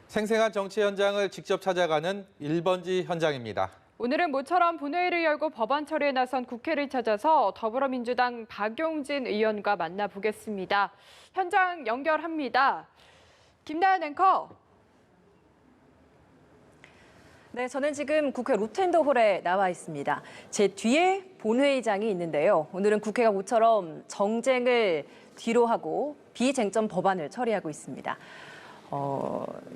생생한 정치 현장을 직접 찾아가는 1번지 현장입니다. 오늘은 모처럼 본회의를 열고 법안 처리에 나선 국회를 찾아서 더불어민주당 박용진 의원과 만나보겠습니다. 현장 연결합니다. 김나연 앵커. 네, 저는 지금 국회 로텐더홀에 나와 있습니다. 제 뒤에 본회의장이 있는데요. 오늘은 국회가 모처럼 정쟁을 뒤로 하고 비쟁점 법안을 처리하고 있습니다.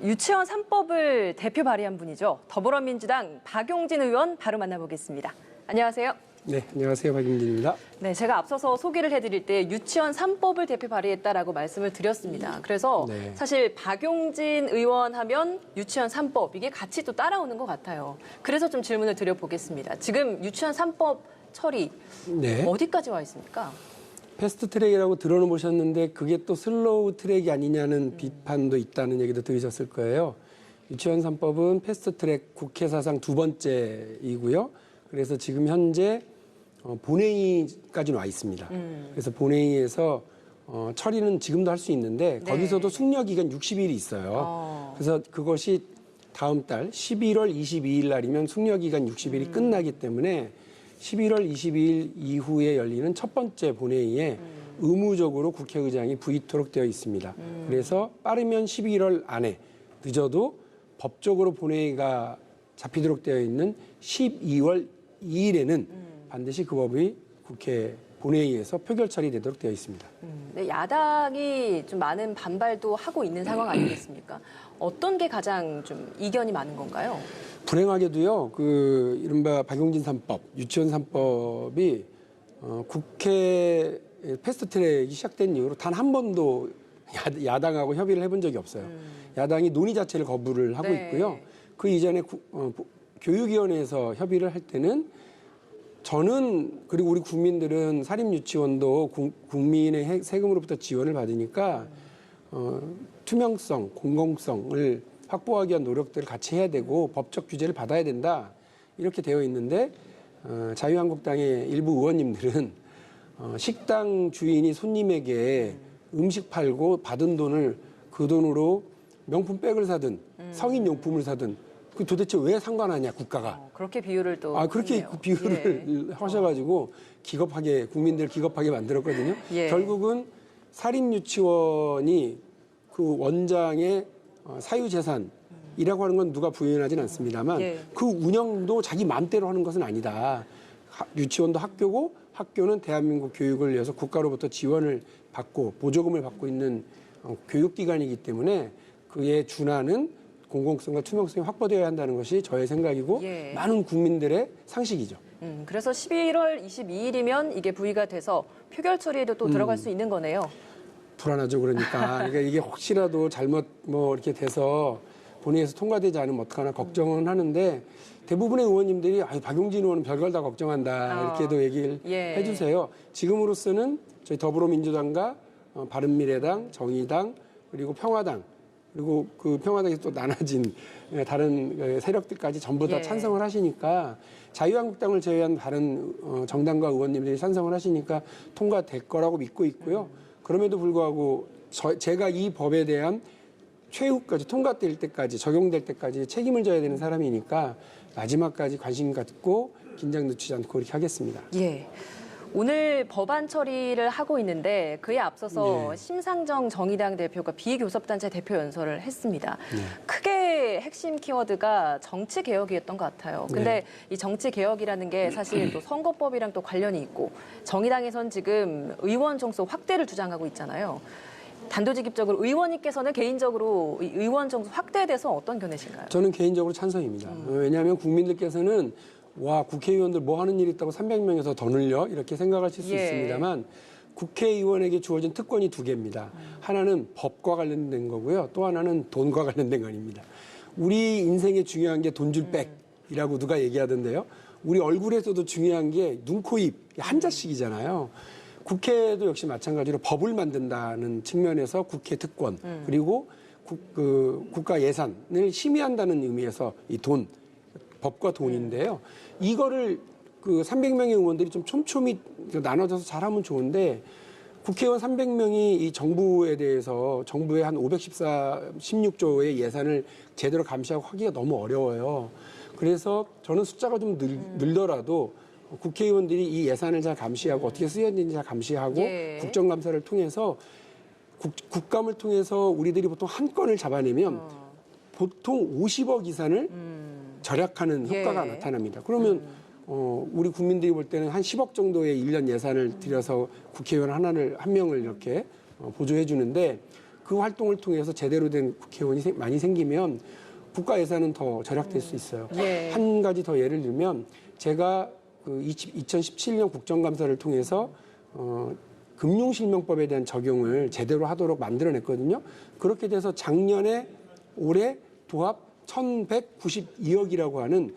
유치원 3법을 대표 발의한 분이죠. 더불어민주당 박용진 의원 바로 만나보겠습니다. 안녕하세요. 네, 안녕하세요. 박용진입니다. 네, 제가 앞서서 소개를 해드릴 때 유치원 3법을 대표 발의했다라고 말씀을 드렸습니다. 그래서 네. 사실 박용진 의원 하면 유치원 3법 이게 같이 또 따라오는 것 같아요. 그래서 좀 질문을 드려보겠습니다. 지금 유치원 3법 처리 네. 어디까지 와 있습니까? 패스트 트랙이라고 들어는 보셨는데 그게 또 슬로우 트랙이 아니냐는 비판도 있다는 얘기도 들으셨을 거예요. 유치원 3법은 패스트 트랙 국회 사상 두 번째이고요. 그래서 지금 현재 본회의까지는 와 있습니다. 그래서 본회의에서 처리는 지금도 할 수 있는데 네. 거기서도 숙려 기간 60일이 있어요. 그래서 그것이 다음 달 11월 22일 날이면 숙려 기간 60일이 끝나기 때문에 11월 22일 이후에 열리는 첫 번째 본회의에 의무적으로 국회의장이 부의토록 되어 있습니다. 그래서 빠르면 11월 안에, 늦어도 법적으로 본회의가 잡히도록 되어 있는 12월 2일에는 반드시 그 법이 국회 본회의에서 표결 처리되도록 되어 있습니다. 네, 야당이 좀 많은 반발도 하고 있는 상황 아니겠습니까? 어떤 게 가장 좀 이견이 많은 건가요? 불행하게도요, 그 이른바 박용진 3법, 유치원 3법이 국회 패스트트랙이 시작된 이후로 단 한 번도 야당하고 협의를 해본 적이 없어요. 야당이 논의 자체를 거부를 하고 네. 있고요. 그 이전에 교육위원회에서 협의를 할 때는 저는 그리고 우리 국민들은 사립유치원도 국민의 세금으로부터 지원을 받으니까 투명성, 공공성을 확보하기 위한 노력들을 같이 해야 되고 법적 규제를 받아야 된다 이렇게 되어 있는데 자유한국당의 일부 의원님들은 식당 주인이 손님에게 음식 팔고 받은 돈을 그 돈으로 명품백을 사든 성인용품을 사든 그 도대체 왜 상관하냐 국가가 그렇게 비유를 또 그렇게 했네요. 그 비유를 하셔가지고 기겁하게 국민들 기겁하게 만들었거든요. 예. 결국은 사립유치원이 그 원장의 사유재산이라고 하는 건 누가 부인하진 않습니다만 예. 그 운영도 자기 마음대로 하는 것은 아니다. 유치원도 학교고 학교는 대한민국 교육을 위해서 국가로부터 지원을 받고 보조금을 받고 있는 교육기관이기 때문에 그에 준하는 공공성과 투명성이 확보되어야 한다는 것이 저의 생각이고 예. 많은 국민들의 상식이죠. 그래서 11월 22일이면 이게 부의가 돼서 표결 처리에도 또 들어갈 수 있는 거네요. 불안하죠. 그러니까 이게 혹시라도 잘못 이렇게 돼서 본회의에서 통과되지 않으면 어떡하나 걱정은 하는데 대부분의 의원님들이 박용진 의원은 별걸 다 걱정한다 이렇게도 얘기를 예. 해주세요. 지금으로서는 저희 더불어민주당과 바른미래당, 정의당 그리고 평화당 그리고 그 평화당에서 또 나눠진 다른 세력들까지 전부 다 예. 찬성을 하시니까 자유한국당을 제외한 다른 정당과 의원님들이 찬성을 하시니까 통과될 거라고 믿고 있고요. 그럼에도 불구하고 제가 이 법에 대한 최후까지 통과될 때까지 적용될 때까지 책임을 져야 되는 사람이니까 마지막까지 관심 갖고 긴장 늦추지 않고 그렇게 하겠습니다. 예. 오늘 법안 처리를 하고 있는데 그에 앞서서 예. 심상정 정의당 대표가 비교섭단체 대표 연설을 했습니다. 네. 크게 핵심 키워드가 정치 개혁이었던 것 같아요. 근데 네. 이 정치 개혁이라는 게 사실 또 선거법이랑 또 관련이 있고 정의당에선 지금 의원 정수 확대를 주장하고 있잖아요. 단도직입적으로 의원님께서는 개인적으로 이 의원 정수 확대에 대해서 어떤 견해신가요? 저는 개인적으로 찬성입니다. 왜냐하면 국민들께서는 와 국회의원들 뭐 하는 일이 있다고 300명에서 더 늘려 이렇게 생각하실 수 예. 있습니다만 국회의원에게 주어진 특권이 두 개입니다. 하나는 법과 관련된 거고요. 또 하나는 돈과 관련된 건입니다. 우리 인생에 중요한 게 돈 줄 백이라고 누가 얘기하던데요. 우리 얼굴에서도 중요한 게 눈, 코, 입 한자씩이잖아요. 국회도 역시 마찬가지로 법을 만든다는 측면에서 국회 특권 그리고 국가 예산을 심의한다는 의미에서 이 돈 법과 돈인데요. 이거를 그 300명의 의원들이 좀 촘촘히 나눠져서 잘하면 좋은데 국회의원 300명이 이 정부에 대해서 정부의 한 16조의 예산을 제대로 감시하고 하기가 너무 어려워요. 그래서 저는 숫자가 좀 늘더라도 국회의원들이 이 예산을 잘 감시하고 어떻게 쓰였는지 잘 감시하고 예. 국정감사를 통해서 국감을 통해서 우리들이 보통 한 건을 잡아내면 보통 50억 이상을 절약하는 효과가 예. 나타납니다. 그러면 우리 국민들이 볼 때는 한 10억 정도의 1년 예산을 들여서 국회의원 한 명을 이렇게 보조해 주는데 그 활동을 통해서 제대로 된 국회의원이 많이 생기면 국가 예산은 더 절약될 수 있어요. 예. 한 가지 더 예를 들면 제가 그 2017년 국정감사를 통해서 금융실명법에 대한 적용을 제대로 하도록 만들어냈거든요. 그렇게 돼서 작년에 올해 도합 1,192억이라고 하는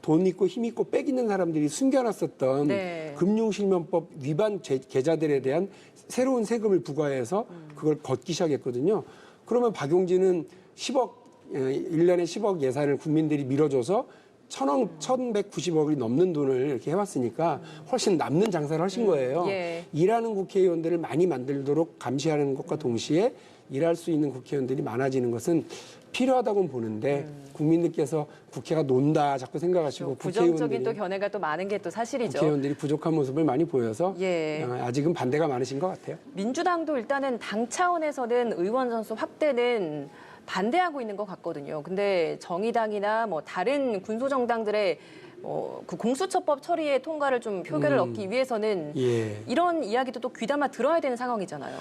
돈 있고 힘 있고 빽 있는 사람들이 숨겨놨었던 네. 금융실명법 위반 계좌들에 대한 새로운 세금을 부과해서 그걸 걷기 시작했거든요. 그러면 박용진은 1년에 10억 예산을 국민들이 밀어줘서 1,190억이 넘는 돈을 이렇게 해왔으니까 훨씬 남는 장사를 하신 거예요. 예. 일하는 국회의원들을 많이 만들도록 감시하는 것과 동시에 일할 수 있는 국회의원들이 많아지는 것은 필요하다고 보는데 국민들께서 국회가 논다 자꾸 생각하시고 부정적인 또 견해가 또 많은 게 또 사실이죠. 국회의원들이 부족한 모습을 많이 보여서 예. 아직은 반대가 많으신 것 같아요. 민주당도 일단은 당 차원에서는 의원 선수 확대는 반대하고 있는 것 같거든요. 근데 정의당이나 뭐 다른 군소정당들의 그 공수처법 처리의 통과를 좀 표결을 얻기 위해서는 예. 이런 이야기도 또 귀담아 들어야 되는 상황이잖아요.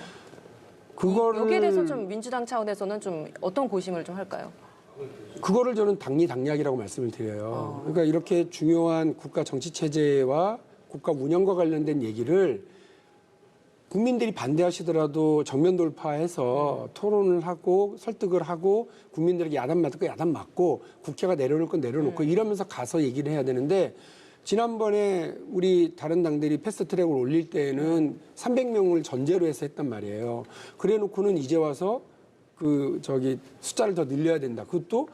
그거를 여기에 대해서 좀 민주당 차원에서는 좀 어떤 고심을 좀 할까요? 그거를 저는 당리당략이라고 말씀을 드려요. 그러니까 이렇게 중요한 국가 정치 체제와 국가 운영과 관련된 얘기를 국민들이 반대하시더라도 정면 돌파해서 토론을 하고 설득을 하고 국민들에게 야단 맞을 거 야단 맞고 국회가 내려놓을 건 내려놓고 이러면서 가서 얘기를 해야 되는데 지난번에 우리 다른 당들이 패스트트랙을 올릴 때는 300명을 전제로 해서 했단 말이에요. 그래놓고는 이제 와서 숫자를 더 늘려야 된다. 그것도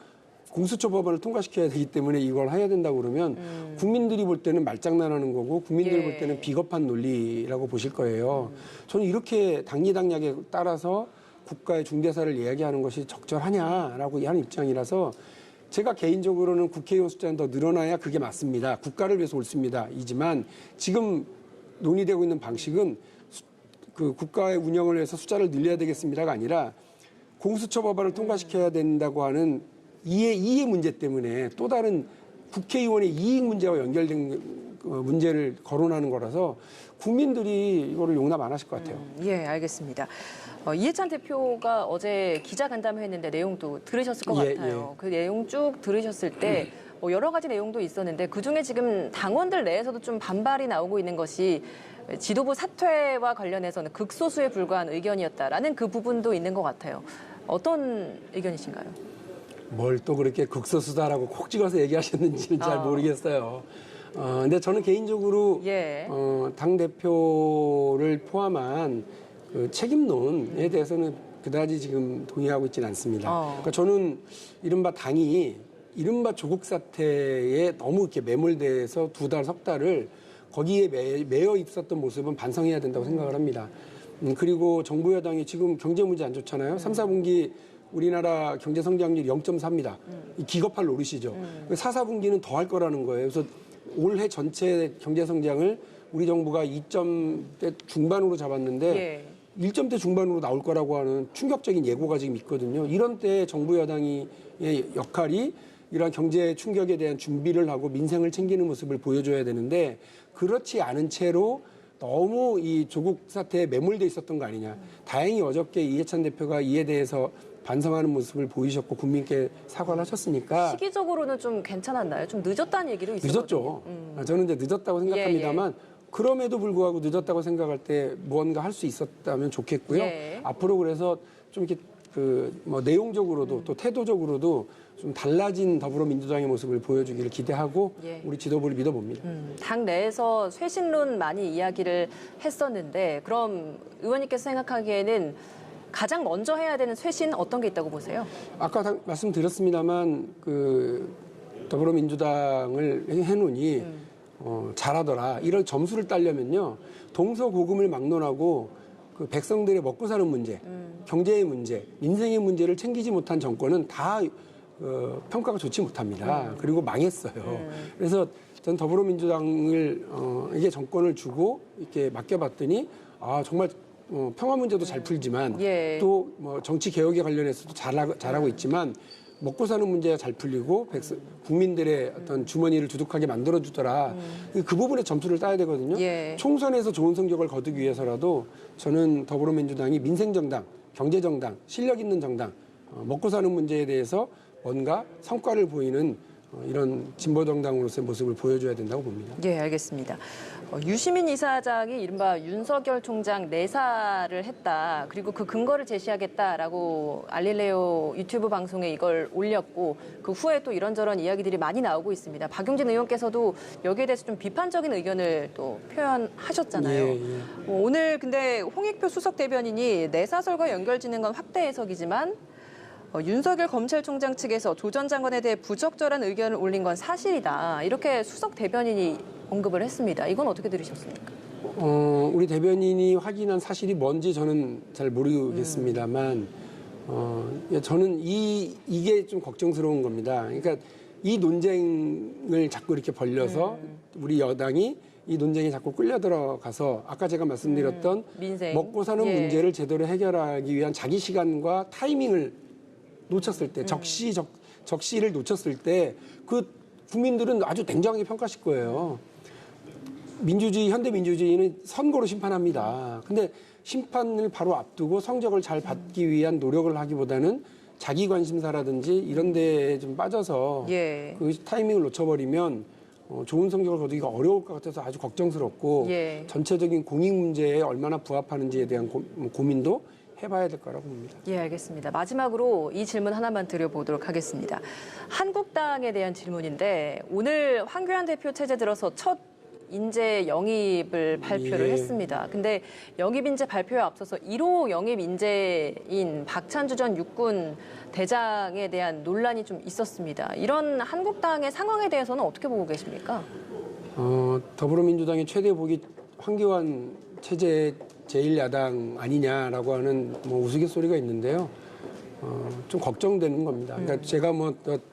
공수처 법안을 통과시켜야 되기 때문에 이걸 해야 된다고 그러면 국민들이 볼 때는 말장난하는 거고 국민들이 예. 볼 때는 비겁한 논리라고 보실 거예요. 저는 이렇게 당리당략에 따라서 국가의 중대사를 이야기하는 것이 적절하냐라고 하는 입장이라서 제가 개인적으로는 국회의원 숫자는 더 늘어나야 그게 맞습니다. 국가를 위해서 옳습니다. 이지만 지금 논의되고 있는 방식은 그 국가의 운영을 위해서 숫자를 늘려야 되겠습니다가 아니라 공수처 법안을 통과시켜야 된다고 하는 이해 문제 때문에 또 다른 국회의원의 이익 문제와 연결된 문제를 거론하는 거라서 국민들이 이거를 용납 안 하실 것 같아요. 예, 알겠습니다. 이해찬 대표가 어제 기자간담회 했는데 내용도 들으셨을 것 예, 같아요. 그 내용 쭉 들으셨을 때 여러 가지 내용도 있었는데 그중에 지금 당원들 내에서도 좀 반발이 나오고 있는 것이 지도부 사퇴와 관련해서는 극소수에 불과한 의견이었다라는 그 부분도 있는 것 같아요. 어떤 의견이신가요? 뭘 또 그렇게 극소수다라고 콕 찍어서 얘기하셨는지는 잘 모르겠어요. 근데 저는 개인적으로 예. 당대표를 포함한 그 책임론에 대해서는 그다지 지금 동의하고 있지는 않습니다. 그러니까 저는 이른바 당이 이른바 조국 사태에 너무 이렇게 매몰돼서 2달, 석 달을 거기에 매여 있었던 모습은 반성해야 된다고 생각을 합니다. 그리고 정부 여당이 지금 경제 문제 안 좋잖아요. 3, 4분기 우리나라 경제 성장률이 0.4입니다. 기겁할 노릇이죠. 4, 4분기는 더 할 거라는 거예요. 그래서 올해 전체 경제 성장을 우리 정부가 2점대 중반으로 잡았는데 예. 1점대 중반으로 나올 거라고 하는 충격적인 예고가 지금 있거든요. 이런 때 정부 여당의 역할이 이러한 경제 충격에 대한 준비를 하고 민생을 챙기는 모습을 보여줘야 되는데 그렇지 않은 채로 너무 이 조국 사태에 매몰돼 있었던 거 아니냐. 다행히 어저께 이해찬 대표가 이에 대해서 반성하는 모습을 보이셨고 국민께 사과를 하셨으니까 시기적으로는 좀 괜찮았나요? 좀 늦었다는 얘기도 있었거든요. 늦었죠. 저는 이제 늦었다고 생각합니다만 그럼에도 불구하고 늦었다고 생각할 때 무언가 할 수 있었다면 좋겠고요. 예. 앞으로 그래서 좀 이렇게 내용적으로도 또 태도적으로도 좀 달라진 더불어민주당의 모습을 보여주기를 기대하고 예. 우리 지도부를 믿어봅니다. 당 내에서 쇄신론 많이 이야기를 했었는데 그럼 의원님께서 생각하기에는 가장 먼저 해야 되는 쇄신 어떤 게 있다고 보세요? 아까 말씀드렸습니다만 그 더불어민주당을 해놓으니 잘하더라. 이런 점수를 따려면요. 동서고금을 막론하고 그 백성들의 먹고 사는 문제, 경제의 문제, 민생의 문제를 챙기지 못한 정권은 다 평가가 좋지 못합니다. 그리고 망했어요. 그래서 전 더불어민주당을 이게 정권을 주고 이렇게 맡겨봤더니 아 정말 평화 문제도 잘 풀지만 예. 또 뭐 정치 개혁에 관련해서도 잘하고 있지만 먹고 사는 문제가 잘 풀리고 국민들의 어떤 주머니를 두둑하게 만들어주더라. 그 부분에 점수를 따야 되거든요. 예. 총선에서 좋은 성적을 거두기 위해서라도 저는 더불어민주당이 민생정당, 경제정당, 실력 있는 정당, 먹고 사는 문제에 대해서 뭔가 성과를 보이는 이런 진보정당으로서의 모습을 보여줘야 된다고 봅니다. 예, 알겠습니다. 유시민 이사장이 이른바 윤석열 총장 내사를 했다. 그리고 그 근거를 제시하겠다라고 알릴레오 유튜브 방송에 이걸 올렸고 그 후에 또 이런저런 이야기들이 많이 나오고 있습니다. 박용진 의원께서도 여기에 대해서 좀 비판적인 의견을 또 표현하셨잖아요. 예, 예. 오늘 근데 홍익표 수석 대변인이 내사설과 연결짓는 건 확대 해석이지만 윤석열 검찰총장 측에서 조 전 장관에 대해 부적절한 의견을 올린 건 사실이다. 이렇게 수석 대변인이 언급을 했습니다. 이건 어떻게 들으셨습니까? 우리 대변인이 확인한 사실이 뭔지 저는 잘 모르겠습니다만 저는 이게 좀 걱정스러운 겁니다. 그러니까 이 논쟁을 자꾸 이렇게 벌려서 우리 여당이 이 논쟁에 자꾸 끌려 들어가서 아까 제가 말씀드렸던 민생. 먹고 사는 예. 문제를 제대로 해결하기 위한 자기 시간과 타이밍을 놓쳤을 때 적시를 놓쳤을 때 그 국민들은 아주 냉정하게 평가하실 거예요. 현대 민주주의는 선거로 심판합니다. 근데 심판을 바로 앞두고 성적을 잘 받기 위한 노력을 하기보다는 자기 관심사라든지 이런 데에 좀 빠져서 예. 그 타이밍을 놓쳐버리면 좋은 성적을 거두기가 어려울 것 같아서 아주 걱정스럽고 예. 전체적인 공익 문제에 얼마나 부합하는지에 대한 고민도 해봐야 될 거라고 봅니다. 예, 알겠습니다. 마지막으로 이 질문 하나만 드려보도록 하겠습니다. 한국당에 대한 질문인데 오늘 황교안 대표 체제 들어서 첫 인재 영입을 발표를 예. 했습니다. 근데 영입 인재 발표에 앞서서 1호 영입 인재인 박찬주 전 육군 대장에 대한 논란이 좀 있었습니다. 이런 한국당의 상황에 대해서는 어떻게 보고 계십니까? 더불어민주당의 최대 복이 황교안 체제 제1야당 아니냐라고 하는 우스갯소리가 있는데요. 좀 걱정되는 겁니다. 그러니까 제가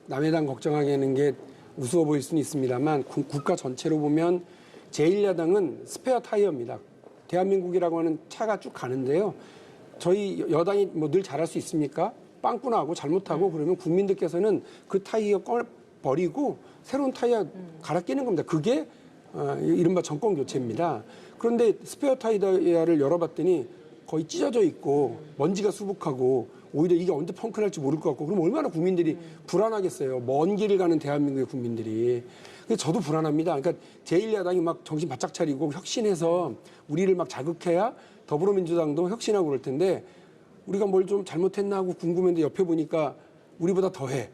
남의 당 걱정하게 게 우스워 보일 수는 있습니다만 국가 전체로 보면 제1야당은 스페어 타이어입니다. 대한민국이라고 하는 차가 쭉 가는데요. 저희 여당이 늘 잘할 수 있습니까? 빵꾸나고 잘못하고 그러면 국민들께서는 그 타이어 버리고 새로운 타이어 갈아 끼는 겁니다. 그게 이른바 정권 교체입니다. 그런데 스페어 타이어를 열어봤더니 거의 찢어져 있고 먼지가 수북하고 오히려 이게 언제 펑크날지 모를 것 같고 그럼 얼마나 국민들이 불안하겠어요. 먼 길을 가는 대한민국의 국민들이. 근데 저도 불안합니다. 그러니까 제1야당이 막 정신 바짝 차리고 혁신해서 우리를 막 자극해야 더불어민주당도 혁신하고 그럴 텐데 우리가 뭘 좀 잘못했나 하고 궁금했는데 옆에 보니까 우리보다 더해.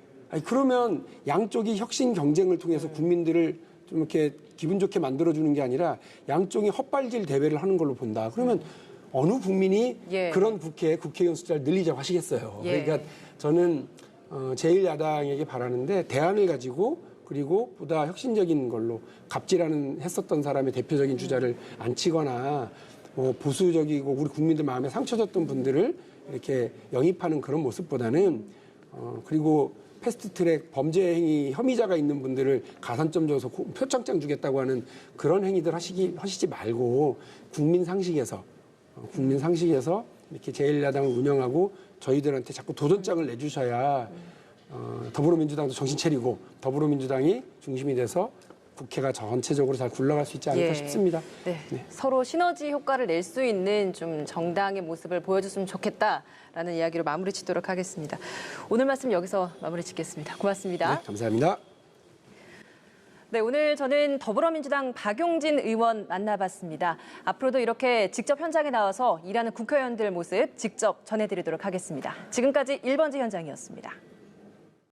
그러면 양쪽이 혁신 경쟁을 통해서 국민들을 좀 이렇게 기분 좋게 만들어주는 게 아니라 양쪽이 헛발질 대회를 하는 걸로 본다. 그러면 어느 국민이 예. 그런 국회의원 숫자를 늘리자고 하시겠어요. 예. 그러니까 저는 제1야당에게 바라는데 대안을 가지고 그리고 보다 혁신적인 걸로 갑질하는 했었던 사람의 대표적인 주자를 안 치거나 보수적이고 우리 국민들 마음에 상처 줬던 분들을 이렇게 영입하는 그런 모습보다는 그리고 패스트트랙 범죄 행위 혐의자가 있는 분들을 가산점 줘서 표창장 주겠다고 하는 그런 행위들 하시지 말고 국민 상식에서 이렇게 제1야당을 운영하고 저희들한테 자꾸 도전장을 내주셔야 더불어민주당도 정신 차리고 더불어민주당이 중심이 돼서 국회가 전체적으로 잘 굴러갈 수 있지 않을까 예. 싶습니다. 네. 네. 서로 시너지 효과를 낼 수 있는 좀 정당의 모습을 보여줬으면 좋겠다라는 이야기로 마무리 짓도록 하겠습니다. 오늘 말씀 여기서 마무리 짓겠습니다. 고맙습니다. 네, 감사합니다. 네, 오늘 저는 더불어민주당 박용진 의원 만나봤습니다. 앞으로도 이렇게 직접 현장에 나와서 일하는 국회의원들 모습 직접 전해드리도록 하겠습니다. 지금까지 1번지 현장이었습니다.